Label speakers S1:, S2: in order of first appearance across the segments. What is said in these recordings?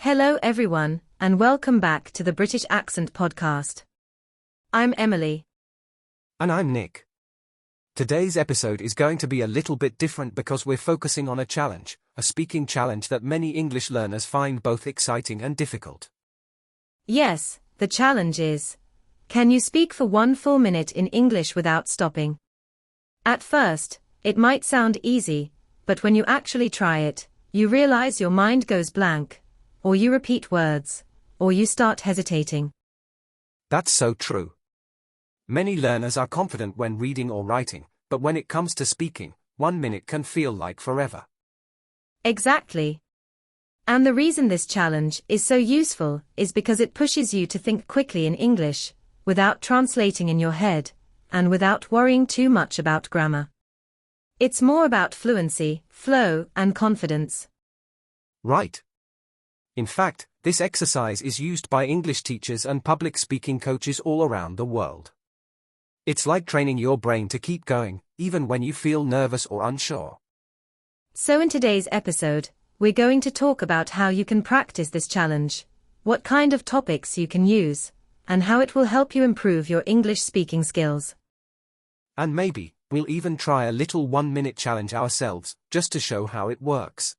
S1: Hello everyone, and welcome back to the British Accent Podcast. I'm Emily.
S2: And I'm Nick. Today's episode is going to be a little bit different because we're focusing on a speaking challenge that many English learners find both exciting and difficult.
S1: Yes, the challenge is, can you speak for 1 full minute in English without stopping? At first, it might sound easy, but when you actually try it, you realize your mind goes blank, or you repeat words, or you start hesitating.
S2: That's so true. Many learners are confident when reading or writing, but when it comes to speaking, 1 minute can feel like forever.
S1: Exactly. And the reason this challenge is so useful is because it pushes you to think quickly in English, without translating in your head, and without worrying too much about grammar. It's more about fluency, flow, and confidence.
S2: Right. In fact, this exercise is used by English teachers and public speaking coaches all around the world. It's like training your brain to keep going, even when you feel nervous or unsure.
S1: So in today's episode, we're going to talk about how you can practice this challenge, what kind of topics you can use, and how it will help you improve your English speaking skills.
S2: And maybe, we'll even try a little 1 minute challenge ourselves, just to show how it works.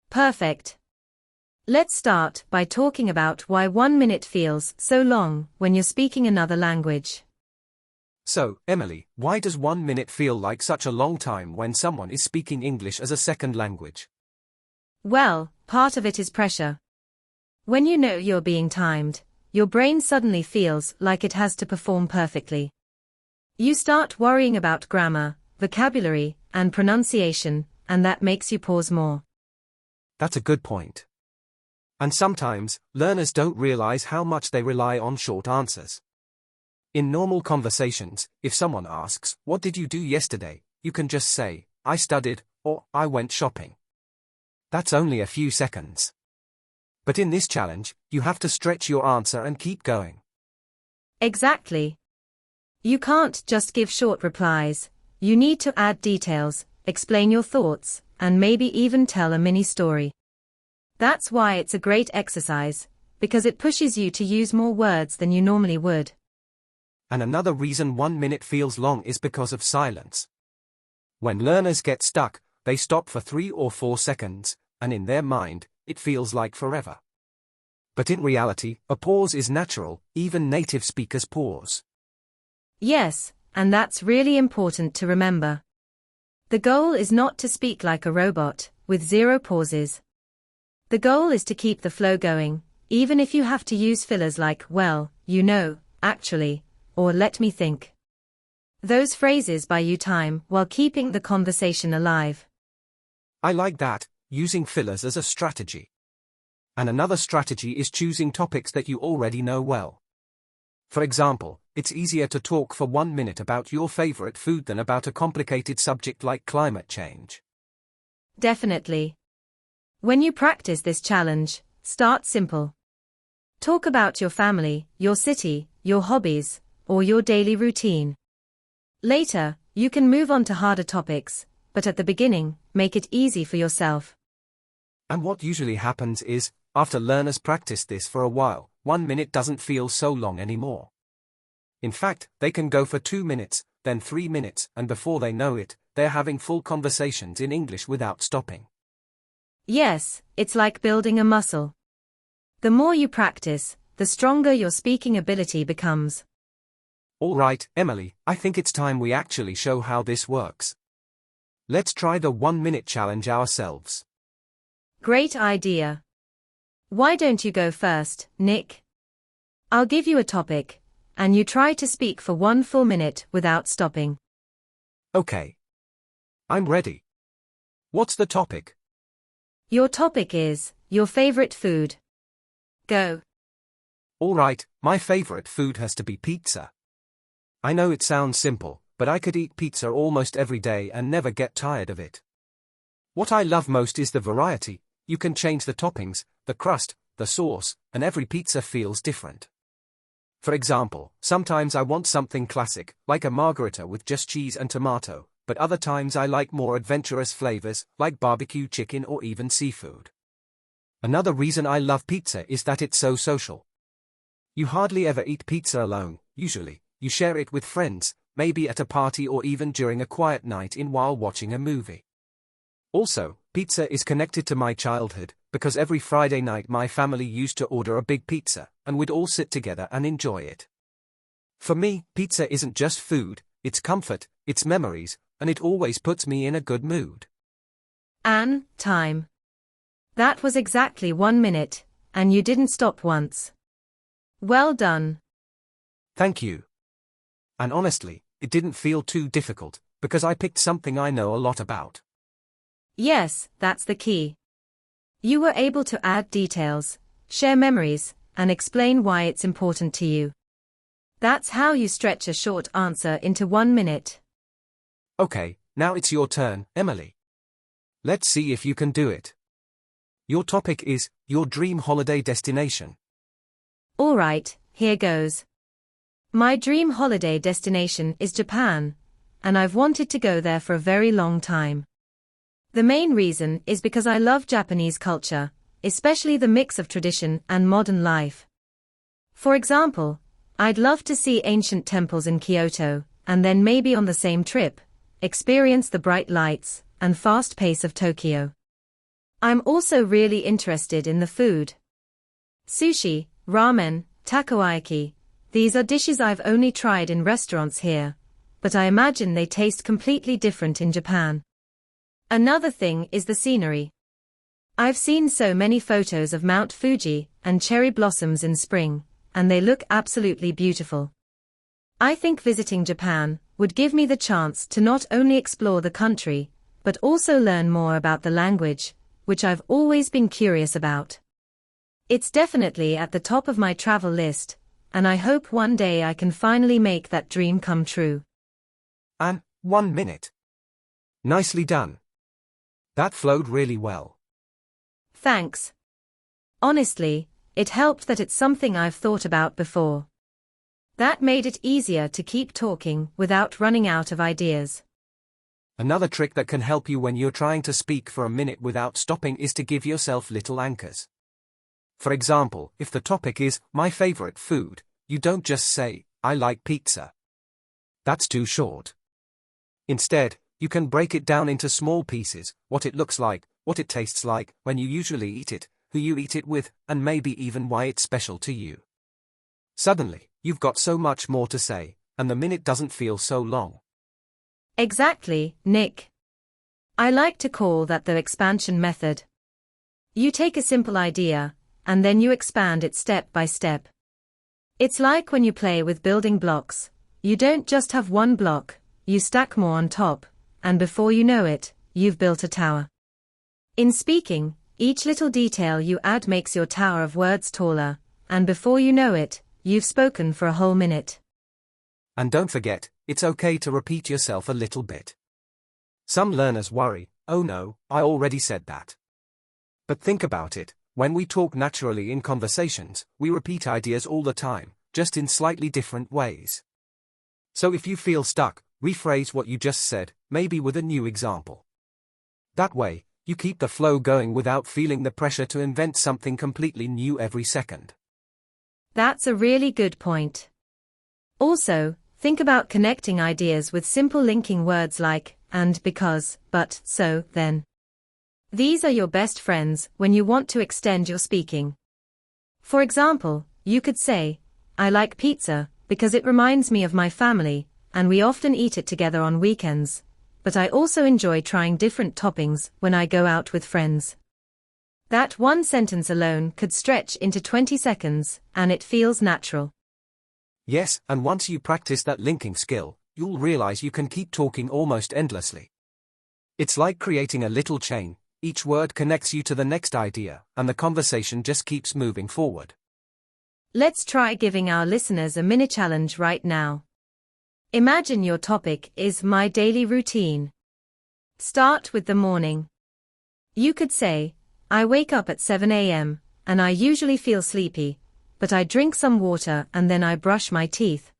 S1: Perfect. Let's start by talking about why 1 minute feels so long when you're speaking another language.
S2: So, Emily, why does 1 minute feel like such a long time when someone is speaking English as a second language?
S1: Well, part of it is pressure. When you know you're being timed, your brain suddenly feels like it has to perform perfectly. You start worrying about grammar, vocabulary, and pronunciation, and that makes you pause more.
S2: That's a good point. And sometimes, learners don't realize how much they rely on short answers. In normal conversations, if someone asks, "What did you do yesterday?" you can just say, "I studied," or "I went shopping." That's only a few seconds. But in this challenge, you have to stretch your answer and keep going.
S1: Exactly. You can't just give short replies, you need to add details, explain your thoughts, and maybe even tell a mini story. That's why it's a great exercise, because it pushes you to use more words than you normally would.
S2: And another reason 1 minute feels long is because of silence. When learners get stuck, they stop for 3 or 4 seconds, and in their mind, it feels like forever. But in reality, a pause is natural, even native speakers pause.
S1: Yes, and that's really important to remember. The goal is not to speak like a robot, with 0 pauses. The goal is to keep the flow going, even if you have to use fillers like, "well, you know, actually," or "let me think." Those phrases buy you time while keeping the conversation alive.
S2: I like that, using fillers as a strategy. And another strategy is choosing topics that you already know well. For example, it's easier to talk for 1 minute about your favorite food than about a complicated subject like climate change.
S1: Definitely. When you practice this challenge, start simple. Talk about your family, your city, your hobbies, or your daily routine. Later, you can move on to harder topics, but at the beginning, make it easy for yourself.
S2: And what usually happens is, after learners practice this for a while, 1 minute doesn't feel so long anymore. In fact, they can go for 2 minutes, then 3 minutes, and before they know it, they're having full conversations in English without stopping.
S1: Yes, it's like building a muscle. The more you practice, the stronger your speaking ability becomes.
S2: All right, Emily, I think it's time we actually show how this works. Let's try the 1 minute challenge ourselves.
S1: Great idea. Why don't you go first, Nick? I'll give you a topic, and you try to speak for 1 full minute without stopping.
S2: Okay. I'm ready. What's the topic?
S1: Your topic is your favorite food. Go.
S2: All right, my favorite food has to be pizza. I know it sounds simple, but I could eat pizza almost every day and never get tired of it. What I love most is the variety. You can change the toppings, the crust, the sauce, and every pizza feels different. For example, sometimes I want something classic, like a margherita with just cheese and tomato, but other times I like more adventurous flavors, like barbecue chicken or even seafood. Another reason I love pizza is that it's so social. You hardly ever eat pizza alone, usually, you share it with friends, maybe at a party or even during a quiet night in while watching a movie. Also, pizza is connected to my childhood, because every Friday night my family used to order a big pizza, and we'd all sit together and enjoy it. For me, pizza isn't just food, it's comfort, it's memories, and it always puts me in a good mood.
S1: Anne, time. That was exactly 1 minute, and you didn't stop once. Well done.
S2: Thank you. And honestly, it didn't feel too difficult, because I picked something I know a lot about.
S1: Yes, that's the key. You were able to add details, share memories, and explain why it's important to you. That's how you stretch a short answer into 1 minute.
S2: Okay, now it's your turn, Emily. Let's see if you can do it. Your topic is your dream holiday destination.
S1: All right, here goes. My dream holiday destination is Japan, and I've wanted to go there for a very long time. The main reason is because I love Japanese culture, especially the mix of tradition and modern life. For example, I'd love to see ancient temples in Kyoto, and then maybe on the same trip, experience the bright lights and fast pace of Tokyo. I'm also really interested in the food. Sushi, ramen, takoyaki, these are dishes I've only tried in restaurants here, but I imagine they taste completely different in Japan. Another thing is the scenery. I've seen so many photos of Mount Fuji and cherry blossoms in spring, and they look absolutely beautiful. I think visiting Japan would give me the chance to not only explore the country, but also learn more about the language, which I've always been curious about. It's definitely at the top of my travel list, and I hope one day I can finally make that dream come true.
S2: And 1 minute. Nicely done. That flowed really well.
S1: Thanks. Honestly, it helped that it's something I've thought about before. That made it easier to keep talking without running out of ideas.
S2: Another trick that can help you when you're trying to speak for a minute without stopping is to give yourself little anchors. For example, if the topic is my favorite food, you don't just say, I like pizza. That's too short. Instead, you can break it down into small pieces, what it looks like, what it tastes like, when you usually eat it, who you eat it with, and maybe even why it's special to you. Suddenly, you've got so much more to say, and the minute doesn't feel so long.
S1: Exactly, Nick. I like to call that the expansion method. You take a simple idea, and then you expand it step by step. It's like when you play with building blocks. You don't just have one block, you stack more on top, and before you know it, you've built a tower. In speaking, each little detail you add makes your tower of words taller, and before you know it, you've spoken for a whole minute.
S2: And don't forget, it's okay to repeat yourself a little bit. Some learners worry, oh no, I already said that. But think about it, when we talk naturally in conversations, we repeat ideas all the time, just in slightly different ways. So if you feel stuck, rephrase what you just said, maybe with a new example. That way, you keep the flow going without feeling the pressure to invent something completely new every second.
S1: That's a really good point. Also, think about connecting ideas with simple linking words like, and, because, but, so, then. These are your best friends when you want to extend your speaking. For example, you could say, I like pizza because it reminds me of my family, and we often eat it together on weekends, but I also enjoy trying different toppings when I go out with friends. That one sentence alone could stretch into 20 seconds, and it feels natural.
S2: Yes, and once you practice that linking skill, you'll realize you can keep talking almost endlessly. It's like creating a little chain, each word connects you to the next idea, and the conversation just keeps moving forward.
S1: Let's try giving our listeners a mini challenge right now. Imagine your topic is my daily routine. Start with the morning. You could say, I wake up at 7 a.m., and I usually feel sleepy, but I drink some water and then I brush my teeth.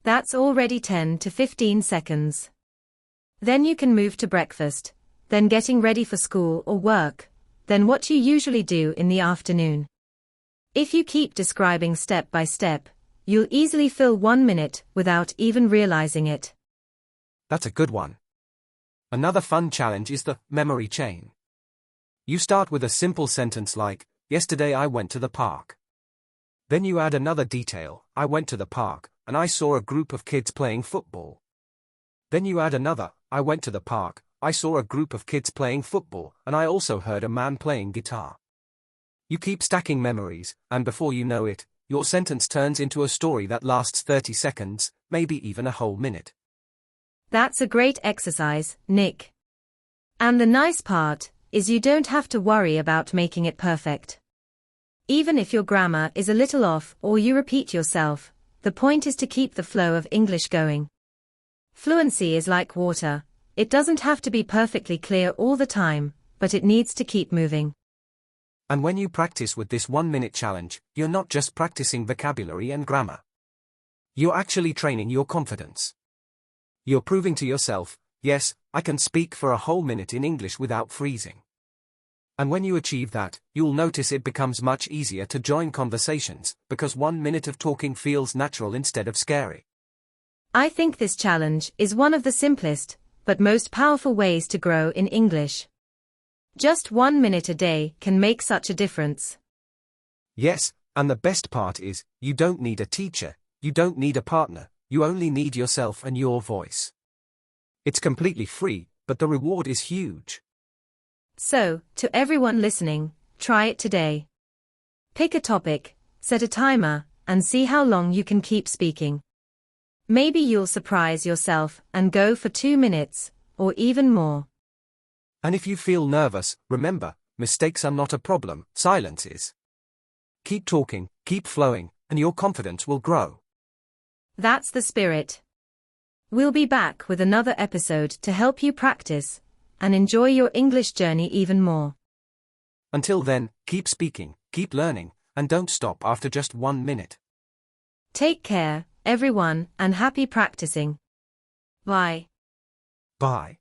S1: That's already 10 to 15 seconds. Then you can move to breakfast, then getting ready for school or work, than what you usually do in the afternoon. If you keep describing step by step, you'll easily fill 1 minute without even realizing it.
S2: That's a good one. Another fun challenge is the memory chain. You start with a simple sentence like, yesterday I went to the park. Then you add another detail, I went to the park, and I saw a group of kids playing football. Then you add another, I went to the park, I saw a group of kids playing football, and I also heard a man playing guitar. You keep stacking memories, and before you know it, your sentence turns into a story that lasts 30 seconds, maybe even a whole minute.
S1: That's a great exercise, Nick. And the nice part is you don't have to worry about making it perfect. Even if your grammar is a little off or you repeat yourself, the point is to keep the flow of English going. Fluency is like water. It doesn't have to be perfectly clear all the time, but it needs to keep moving.
S2: And when you practice with this 1-minute challenge, you're not just practicing vocabulary and grammar. You're actually training your confidence. You're proving to yourself, yes, I can speak for a whole minute in English without freezing. And when you achieve that, you'll notice it becomes much easier to join conversations, because 1 minute of talking feels natural instead of scary.
S1: I think this challenge is one of the simplest, but most powerful ways to grow in English. Just 1 minute a day can make such a difference.
S2: Yes, and the best part is, you don't need a teacher, you don't need a partner, you only need yourself and your voice. It's completely free, but the reward is huge.
S1: So, to everyone listening, try it today. Pick a topic, set a timer, and see how long you can keep speaking. Maybe you'll surprise yourself and go for 2 minutes, or even more.
S2: And if you feel nervous, remember, mistakes are not a problem, silence is. Keep talking, keep flowing, and your confidence will grow.
S1: That's the spirit. We'll be back with another episode to help you practice and enjoy your English journey even more.
S2: Until then, keep speaking, keep learning, and don't stop after just 1 minute.
S1: Take care, everyone, and happy practicing. Bye.
S2: Bye.